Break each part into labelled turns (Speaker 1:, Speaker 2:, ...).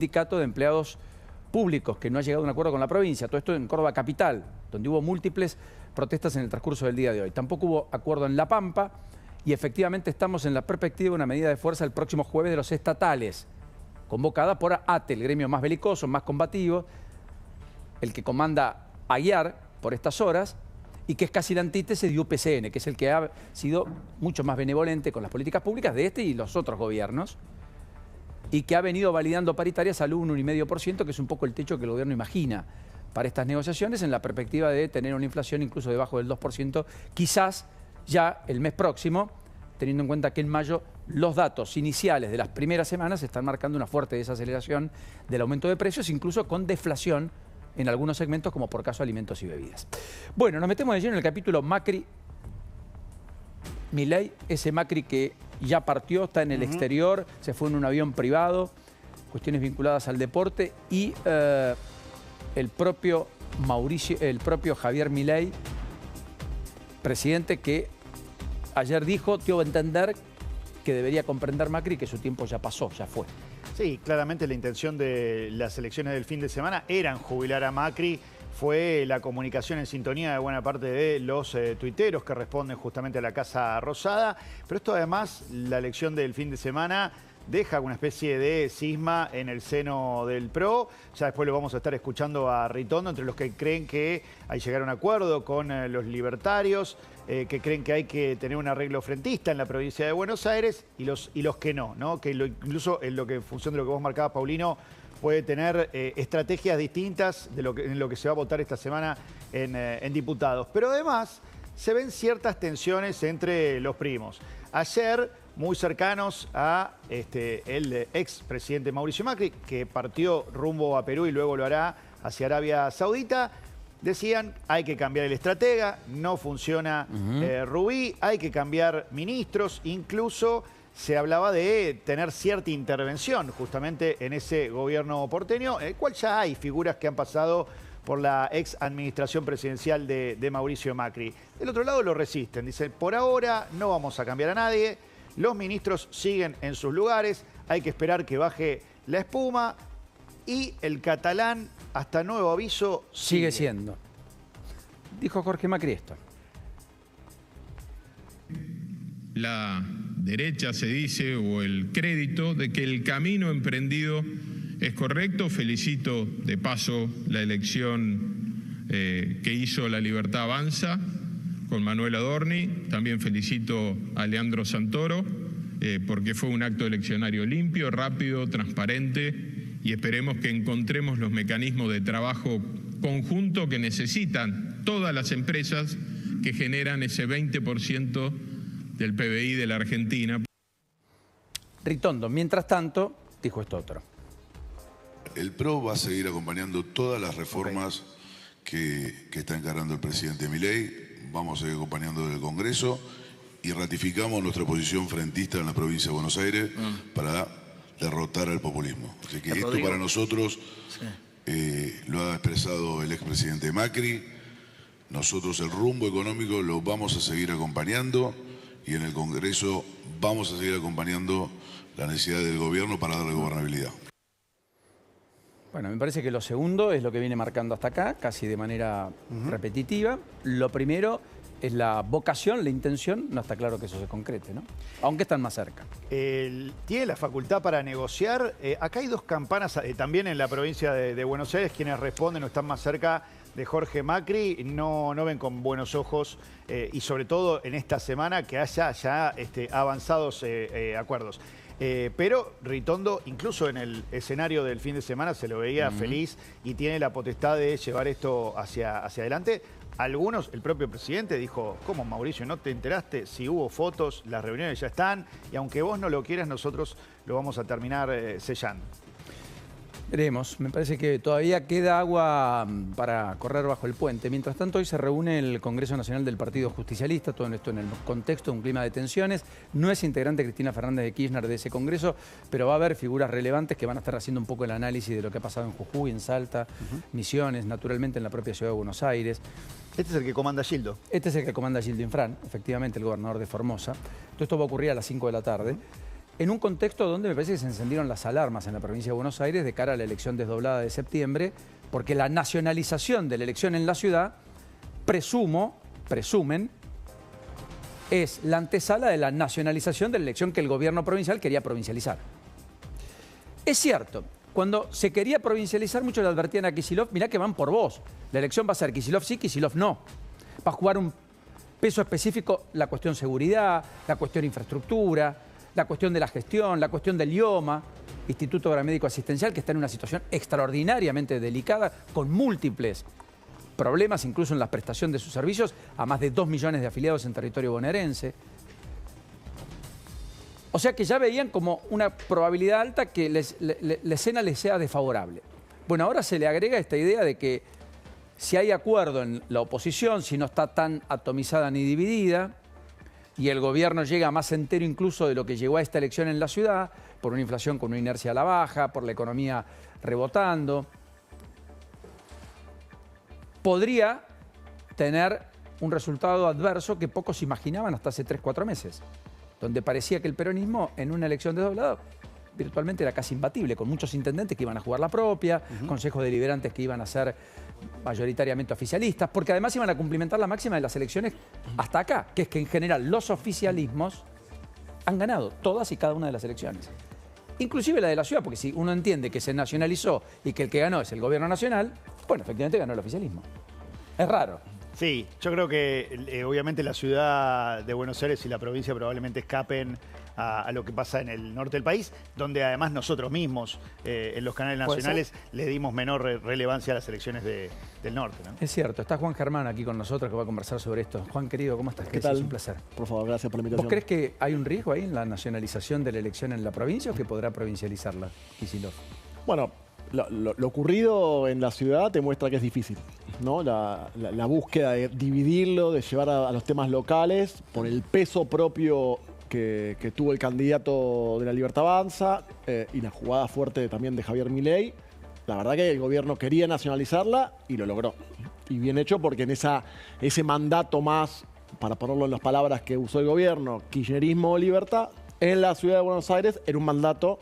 Speaker 1: sindicato de empleados públicos que no ha llegado a un acuerdo con la provincia. Todo esto en Córdoba capital, donde hubo múltiples protestas en el transcurso del día de hoy. Tampoco hubo acuerdo en La Pampa y efectivamente estamos en la perspectiva de una medida de fuerza el próximo jueves de los estatales, convocada por ATE, el gremio más belicoso, más combativo, el que comanda Aguiar por estas horas y que es casi la antítesis de UPCN, que es el que ha sido mucho más benevolente con las políticas públicas de este y los otros gobiernos, y que ha venido validando paritarias al 1,5%, que es un poco el techo que el gobierno imagina para estas negociaciones, en la perspectiva de tener una inflación incluso debajo del 2%, quizás ya el mes próximo, teniendo en cuenta que en mayo los datos iniciales de las primeras semanas están marcando una fuerte desaceleración del aumento de precios, incluso con deflación en algunos segmentos, como por caso alimentos y bebidas. Bueno, nos metemos de lleno en el capítulo Macri-Milei, ese Macri que ya partió, está en el exterior, se fue en un avión privado, cuestiones vinculadas al deporte, y el propio Javier Milei, presidente, que ayer dijo, dio a entender que debería comprender Macri que su tiempo ya pasó, ya fue.
Speaker 2: Sí, claramente la intención de las elecciones del fin de semana eran jubilar a Macri. Fue la comunicación en sintonía de buena parte de los tuiteros que responden justamente a la Casa Rosada. Pero esto además, la elección del fin de semana deja una especie de cisma en el seno del PRO. Ya después lo vamos a estar escuchando a Ritondo, entre los que creen que hay que llegar a un acuerdo con los libertarios, que creen que hay que tener un arreglo frentista en la provincia de Buenos Aires, y los que no, que incluso en función de lo que vos marcabas, Paulino, puede tener estrategias distintas en lo que se va a votar esta semana en diputados. Pero además se ven ciertas tensiones entre los primos. Ayer, muy cercanos a el expresidente Mauricio Macri, que partió rumbo a Perú y luego lo hará hacia Arabia Saudita, decían, hay que cambiar el estratega, no funciona Rubí, hay que cambiar ministros, incluso se hablaba de tener cierta intervención justamente en ese gobierno porteño, en el cual ya hay figuras que han pasado por la ex administración presidencial de Mauricio Macri. Del otro lado lo resisten, dicen, por ahora no vamos a cambiar a nadie, los ministros siguen en sus lugares, hay que esperar que baje la espuma y el catalán, hasta nuevo aviso,
Speaker 1: sigue siendo. Dijo Jorge Macri esto.
Speaker 3: La derecha se dice, o el crédito, de que el camino emprendido es correcto. Felicito de paso la elección que hizo La Libertad Avanza con Manuel Adorni. También felicito a Leandro Santoro porque fue un acto eleccionario limpio, rápido, transparente, y esperemos que encontremos los mecanismos de trabajo conjunto que necesitan todas las empresas que generan ese 20% del PBI de la Argentina.
Speaker 1: Ritondo, mientras tanto, dijo esto otro.
Speaker 4: El PRO va a seguir acompañando todas las reformas que está encarando el presidente Milei. Vamos a seguir acompañando del Congreso y ratificamos nuestra posición frentista en la provincia de Buenos Aires para derrotar al populismo. Así que esto para nosotros lo ha expresado el expresidente Macri. Nosotros el rumbo económico lo vamos a seguir acompañando y en el Congreso vamos a seguir acompañando la necesidad del gobierno para darle gobernabilidad.
Speaker 1: Bueno, me parece que lo segundo es lo que viene marcando hasta acá, casi de manera repetitiva. Lo primero es la vocación, la intención, no está claro que eso se concrete, ¿no? Aunque están más cerca.
Speaker 2: Tiene la facultad para negociar. Acá hay dos campanas también en la provincia de Buenos Aires, quienes responden o están más cerca de Jorge Macri, no ven con buenos ojos y sobre todo en esta semana que haya ya avanzados acuerdos. Pero Ritondo, incluso en el escenario del fin de semana, se lo veía feliz y tiene la potestad de llevar esto hacia adelante. Algunos, el propio presidente dijo, ¿cómo, Mauricio, no te enteraste? Si hubo fotos, las reuniones ya están y aunque vos no lo quieras, nosotros lo vamos a terminar sellando.
Speaker 1: Veremos, me parece que todavía queda agua para correr bajo el puente. Mientras tanto, hoy se reúne el Congreso Nacional del Partido Justicialista, todo esto en el contexto de un clima de tensiones. No es integrante Cristina Fernández de Kirchner de ese Congreso, pero va a haber figuras relevantes que van a estar haciendo un poco el análisis de lo que ha pasado en Jujuy, en Salta, Misiones, naturalmente en la propia ciudad de Buenos Aires.
Speaker 2: Este es el que comanda Gildo.
Speaker 1: Este es el que comanda Gildo Infran, efectivamente, el gobernador de Formosa. Todo esto va a ocurrir a las 5 de la tarde. en un contexto donde me parece que se encendieron las alarmas en la provincia de Buenos Aires de cara a la elección desdoblada de septiembre, porque la nacionalización de la elección en la ciudad, presumen, es la antesala de la nacionalización de la elección que el gobierno provincial quería provincializar. Es cierto, cuando se quería provincializar, muchos le advertían a Kicillof, mirá que van por vos, la elección va a ser Kicillof sí, Kicillof no. Va a jugar un peso específico la cuestión seguridad, la cuestión infraestructura, la cuestión de la gestión, la cuestión del IOMA, Instituto Médico Asistencial, que está en una situación extraordinariamente delicada, con múltiples problemas, incluso en la prestación de sus servicios, a más de 2 millones de afiliados en territorio bonaerense. O sea que ya veían como una probabilidad alta que la escena les sea desfavorable. Bueno, ahora se le agrega esta idea de que si hay acuerdo en la oposición, si no está tan atomizada ni dividida, y el gobierno llega más entero incluso de lo que llegó a esta elección en la ciudad, por una inflación con una inercia a la baja, por la economía rebotando, podría tener un resultado adverso que pocos imaginaban hasta hace 3-4 meses, donde parecía que el peronismo en una elección desdoblada virtualmente era casi imbatible, con muchos intendentes que iban a jugar la propia, consejos deliberantes que iban a ser mayoritariamente oficialistas, porque además iban a cumplimentar la máxima de las elecciones hasta acá, que es que en general los oficialismos han ganado todas y cada una de las elecciones. Inclusive la de la ciudad, porque si uno entiende que se nacionalizó y que el que ganó es el gobierno nacional, bueno, efectivamente ganó el oficialismo. Es raro.
Speaker 2: Sí, yo creo que obviamente la ciudad de Buenos Aires y la provincia probablemente escapen a lo que pasa en el norte del país, donde además nosotros mismos en los canales nacionales le dimos menor relevancia a las elecciones del norte, ¿no?
Speaker 1: Es cierto, está Juan Germán aquí con nosotros que va a conversar sobre esto. Juan, querido, ¿cómo estás?
Speaker 5: ¿Qué tal?
Speaker 1: Es un placer.
Speaker 5: Por favor, gracias por la invitación.
Speaker 1: ¿Vos crees que hay un riesgo ahí en la nacionalización de la elección en la provincia o que podrá provincializarla Kicillof?
Speaker 5: Bueno, lo ocurrido en la ciudad te muestra que es difícil, ¿no? La búsqueda de dividirlo, de llevar a los temas locales, por el peso propio que tuvo el candidato de la Libertad Avanza y la jugada fuerte también de Javier Milei. La verdad que el gobierno quería nacionalizarla y lo logró. Y bien hecho porque en ese mandato más, para ponerlo en las palabras que usó el gobierno, kirchnerismo o libertad, en la ciudad de Buenos Aires era un mandato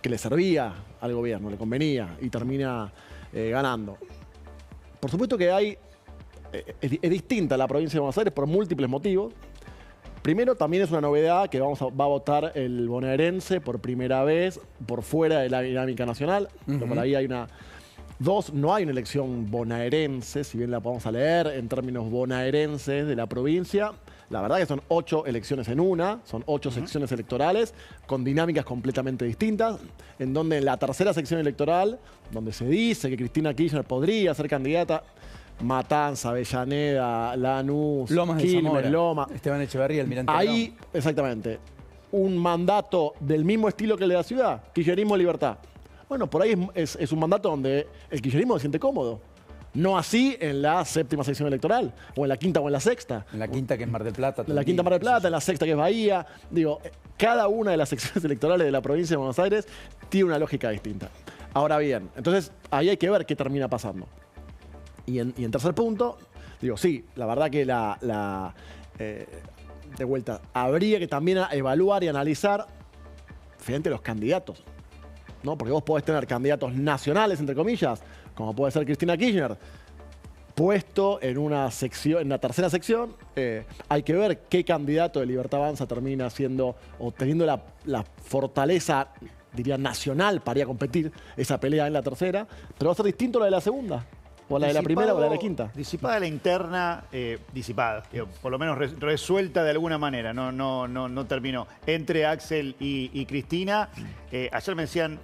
Speaker 5: que le servía al gobierno, le convenía y termina ganando. Por supuesto que es distinta la provincia de Buenos Aires por múltiples motivos. Primero, también es una novedad que va a votar el bonaerense por primera vez por fuera de la dinámica nacional. Por ahí hay no hay una elección bonaerense, si bien la podemos leer en términos bonaerenses de la provincia. La verdad que son 8 elecciones en una, son 8 secciones electorales con dinámicas completamente distintas, en donde en la tercera sección electoral, donde se dice que Cristina Kirchner podría ser candidata, Matanza, Avellaneda, Lanús, Quilmes, Loma.
Speaker 1: Esteban Echeverría, Almirante
Speaker 5: ahí,
Speaker 1: Brown.
Speaker 5: exactamente, un mandato del mismo estilo que el de la ciudad, kirchnerismo libertad. Bueno, por ahí es un mandato donde el kirchnerismo se siente cómodo. No así en la séptima sección electoral, o en la quinta o en la sexta.
Speaker 1: En la quinta, que es Mar del Plata.
Speaker 5: En la quinta Mar del Plata, en la sexta que es Bahía. Digo, cada una de las secciones electorales de la provincia de Buenos Aires tiene una lógica distinta. Ahora bien, entonces ahí hay que ver qué termina pasando. Y en tercer punto, digo, sí, la verdad que de vuelta, habría que también evaluar y analizar frente a los candidatos, ¿no? Porque vos podés tener candidatos nacionales, entre comillas, como puede ser Cristina Kirchner, puesto en una sección, en la tercera sección. Hay que ver qué candidato de Libertad Avanza termina siendo o teniendo la fortaleza, diría, nacional para ir a competir esa pelea en la tercera, pero va a ser distinto a la de la segunda. O la de la primera o la de la quinta.
Speaker 2: Disipada la interna, disipada, por lo menos resuelta de alguna manera, no terminó. Entre Axel y Cristina, ayer me decían,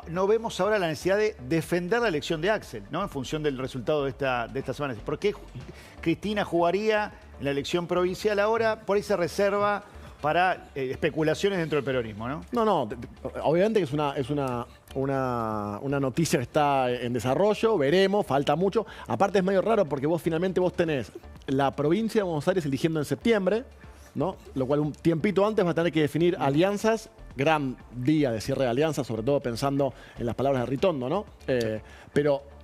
Speaker 2: no vemos ahora la necesidad de defender la elección de Axel, ¿no? En función del resultado de esta semana. ¿Por qué Cristina jugaría en la elección provincial ahora? Por ahí se reserva para especulaciones dentro del peronismo, ¿no?
Speaker 5: No, obviamente que es una noticia que está en desarrollo, veremos, falta mucho. Aparte es medio raro porque vos tenés la provincia de Buenos Aires eligiendo en septiembre, ¿no? Lo cual un tiempito antes va a tener que definir alianzas, gran día de cierre de alianzas, sobre todo pensando en las palabras de Ritondo, ¿no?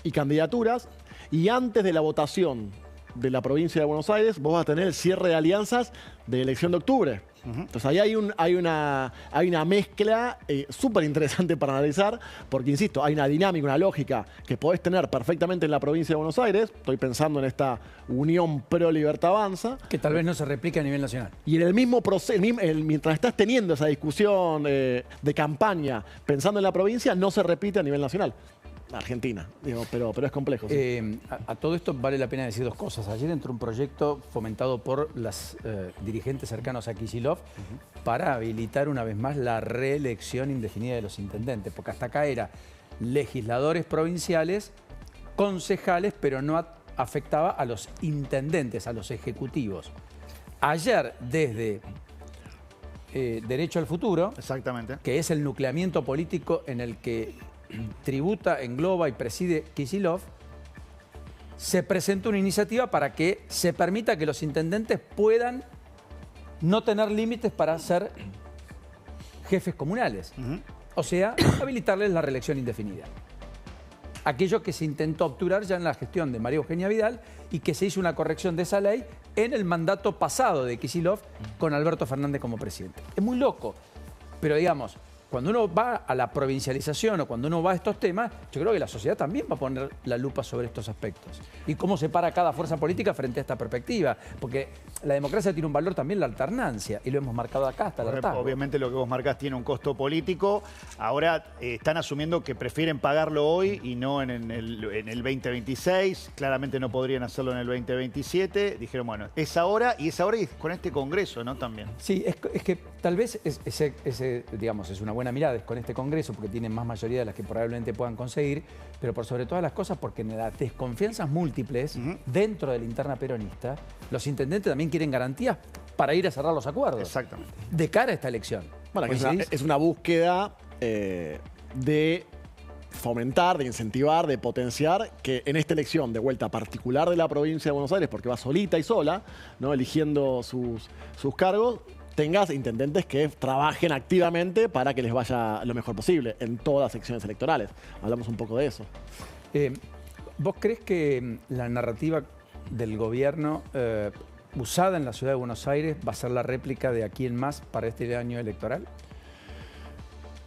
Speaker 5: Y candidaturas, y antes de la votación de la provincia de Buenos Aires, vos vas a tener el cierre de alianzas de elección de octubre. Entonces ahí hay una mezcla súper interesante para analizar, porque insisto, hay una dinámica, una lógica que podés tener perfectamente en la provincia de Buenos Aires. Estoy pensando en esta unión pro-Libertad Avanza.
Speaker 1: Que tal vez no se replique a nivel nacional.
Speaker 5: Y en el mismo proceso, mientras estás teniendo esa discusión de campaña pensando en la provincia, no se repite a nivel nacional. Argentina, digo, pero es complejo. ¿Sí?
Speaker 1: A todo esto vale la pena decir dos cosas. Ayer entró un proyecto fomentado por las dirigentes cercanos a Kicillof para habilitar una vez más la reelección indefinida de los intendentes, porque hasta acá era legisladores provinciales, concejales, pero no afectaba a los intendentes, a los ejecutivos. Ayer, desde Derecho al Futuro,
Speaker 2: exactamente,
Speaker 1: que es el nucleamiento político en el que tributa, engloba y preside Kicillof, se presentó una iniciativa para que se permita que los intendentes puedan no tener límites para ser jefes comunales. O sea, habilitarles la reelección indefinida. Aquello que se intentó obturar ya en la gestión de María Eugenia Vidal y que se hizo una corrección de esa ley en el mandato pasado de Kicillof con Alberto Fernández como presidente. Es muy loco, pero digamos, cuando uno va a la provincialización o cuando uno va a estos temas, yo creo que la sociedad también va a poner la lupa sobre estos aspectos. Y cómo se para cada fuerza política frente a esta perspectiva. Porque la democracia tiene un valor también, la alternancia, y lo hemos marcado acá hasta el hartazgo.
Speaker 2: Obviamente lo que vos marcás tiene un costo político. Ahora están asumiendo que prefieren pagarlo hoy y no en el 2026. Claramente no podrían hacerlo en el 2027. Dijeron, bueno, es ahora y con este Congreso, ¿no? También.
Speaker 1: Sí, es que tal vez digamos, es una buena mirada con este Congreso porque tienen más mayoría de las que probablemente puedan conseguir, pero por sobre todas las cosas porque en las desconfianzas múltiples dentro de la interna peronista, los intendentes también quieren garantías para ir a cerrar los acuerdos.
Speaker 2: Exactamente.
Speaker 1: De cara a esta elección.
Speaker 5: Bueno, es una búsqueda de fomentar, de incentivar, de potenciar que en esta elección de vuelta particular de la provincia de Buenos Aires, porque va solita y sola, ¿no? Eligiendo sus cargos, tengas intendentes que trabajen activamente para que les vaya lo mejor posible en todas las secciones electorales. Hablamos un poco de eso.
Speaker 1: ¿Vos crees que la narrativa del gobierno usada en la ciudad de Buenos Aires va a ser la réplica de Aquí en Más para este año electoral?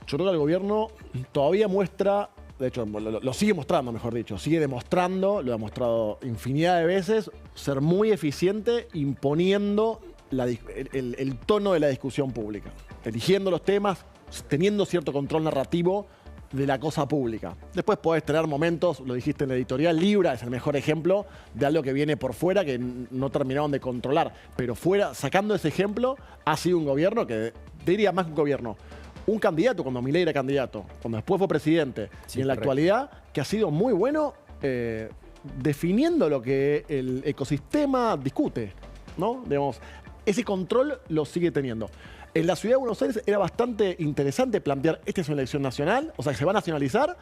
Speaker 5: Yo creo que el gobierno todavía muestra, de hecho lo sigue mostrando, mejor dicho, sigue demostrando, lo ha demostrado infinidad de veces, ser muy eficiente imponiendo el tono de la discusión pública, eligiendo los temas, teniendo cierto control narrativo de la cosa pública. Después podés tener momentos, lo dijiste en la editorial, Libra es el mejor ejemplo de algo que viene por fuera que no terminaron de controlar, pero sacando ese ejemplo, ha sido un gobierno que, diría más que un gobierno, un candidato cuando Milei era candidato, cuando después fue presidente, sí, y en la actualidad, que ha sido muy bueno definiendo lo que el ecosistema discute, ¿no? Digamos, ese control lo sigue teniendo. En la ciudad de Buenos Aires era bastante interesante plantear, ¿esta es una elección nacional? O sea, ¿se va a nacionalizar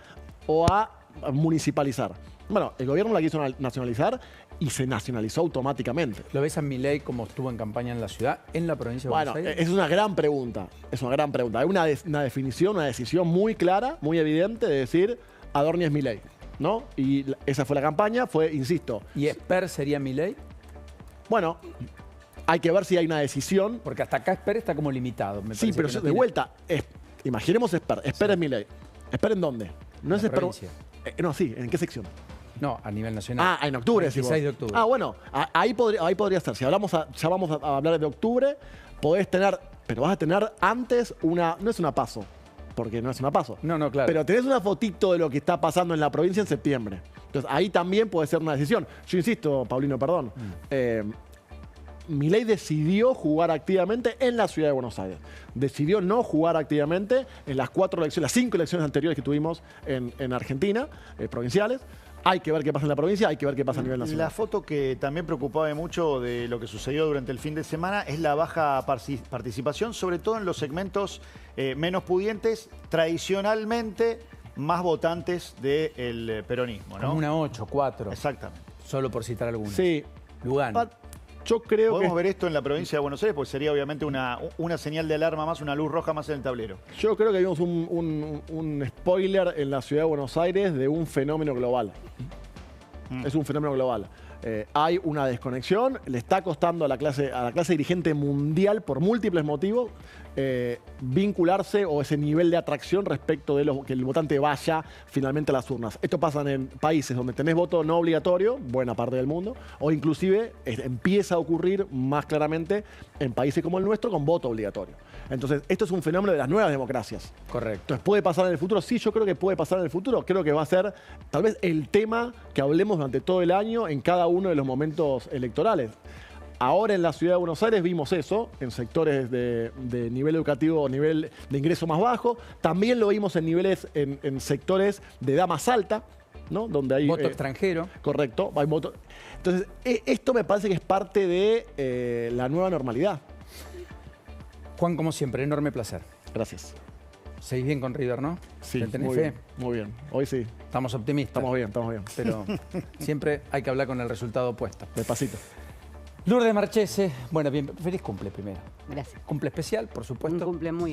Speaker 5: o a municipalizar? Bueno, el gobierno la quiso nacionalizar y se nacionalizó automáticamente.
Speaker 1: ¿Lo ves a Milei como estuvo en campaña en la ciudad, en la provincia de Buenos Aires?
Speaker 5: Es una gran pregunta. Es una gran pregunta. Hay una definición, una decisión muy clara, muy evidente de decir, Adorni es Milei, ¿no? Y esa fue la campaña, insisto.
Speaker 1: ¿Y Esper sería Milei?
Speaker 5: Bueno, hay que ver si hay una decisión.
Speaker 1: Porque hasta acá Esper está como limitado.
Speaker 5: Sí, pero de vuelta, imaginemos Esper. Esper es Milei. ¿Esper en dónde? No es Esper. No, sí, ¿en qué sección?
Speaker 1: No, a nivel nacional.
Speaker 5: En octubre.
Speaker 1: 16 de octubre.
Speaker 5: Bueno, ahí podría ser. Si ya vamos a hablar de octubre, podés tener, pero vas a tener antes no es una PASO, porque no es una PASO.
Speaker 1: No, claro.
Speaker 5: Pero tenés una fotito de lo que está pasando en la provincia en septiembre. Entonces, ahí también puede ser una decisión. Yo insisto, Paulino, perdón. Milei decidió jugar activamente en la ciudad de Buenos Aires. Decidió no jugar activamente en las 5 elecciones anteriores que tuvimos en Argentina, provinciales. Hay que ver qué pasa en la provincia, hay que ver qué pasa a nivel nacional.
Speaker 2: La foto que también preocupaba mucho de lo que sucedió durante el fin de semana es la baja participación, sobre todo en los segmentos menos pudientes, tradicionalmente más votantes del peronismo, ¿no?
Speaker 1: Como una 8, 4.
Speaker 2: Exactamente.
Speaker 1: Solo por citar algunos.
Speaker 5: Sí.
Speaker 1: Lugano.
Speaker 5: Yo creo
Speaker 2: Podemos ver esto en la provincia de Buenos Aires, porque sería obviamente una señal de alarma más, una luz roja más en el tablero.
Speaker 5: Yo creo que vimos un spoiler en la ciudad de Buenos Aires de un fenómeno global. Es un fenómeno global. hay una desconexión, le está costando a la clase dirigente mundial por múltiples motivos vincularse o ese nivel de atracción respecto de que el votante vaya finalmente a las urnas. Esto pasa en países donde tenés voto no obligatorio, buena parte del mundo, o inclusive empieza a ocurrir más claramente en países como el nuestro con voto obligatorio. Entonces, esto es un fenómeno de las nuevas democracias.
Speaker 1: Correcto.
Speaker 5: Entonces, ¿puede pasar en el futuro? Sí, yo creo que puede pasar en el futuro. Creo que va a ser tal vez el tema que hablemos durante todo el año en cada uno de los momentos electorales. Ahora en la ciudad de Buenos Aires vimos eso, en sectores de nivel educativo o nivel de ingreso más bajo. También lo vimos en niveles, en sectores de edad más alta, ¿no? Donde hay
Speaker 1: voto extranjero.
Speaker 5: Correcto, hay voto. Entonces, esto me parece que es parte de la nueva normalidad.
Speaker 1: Juan, como siempre, enorme placer.
Speaker 5: Gracias.
Speaker 1: ¿Seguís bien con River, no?
Speaker 5: Sí,
Speaker 1: ¿Tenés
Speaker 5: muy
Speaker 1: fe?
Speaker 5: bien, muy bien. Hoy sí.
Speaker 1: Estamos optimistas.
Speaker 5: Estamos bien.
Speaker 1: Pero siempre hay que hablar con el resultado opuesto.
Speaker 5: Despacito.
Speaker 1: Lourdes Marchese, bueno, bien, feliz cumple primero.
Speaker 6: Gracias.
Speaker 1: Cumple especial, por supuesto.
Speaker 6: Un cumple muy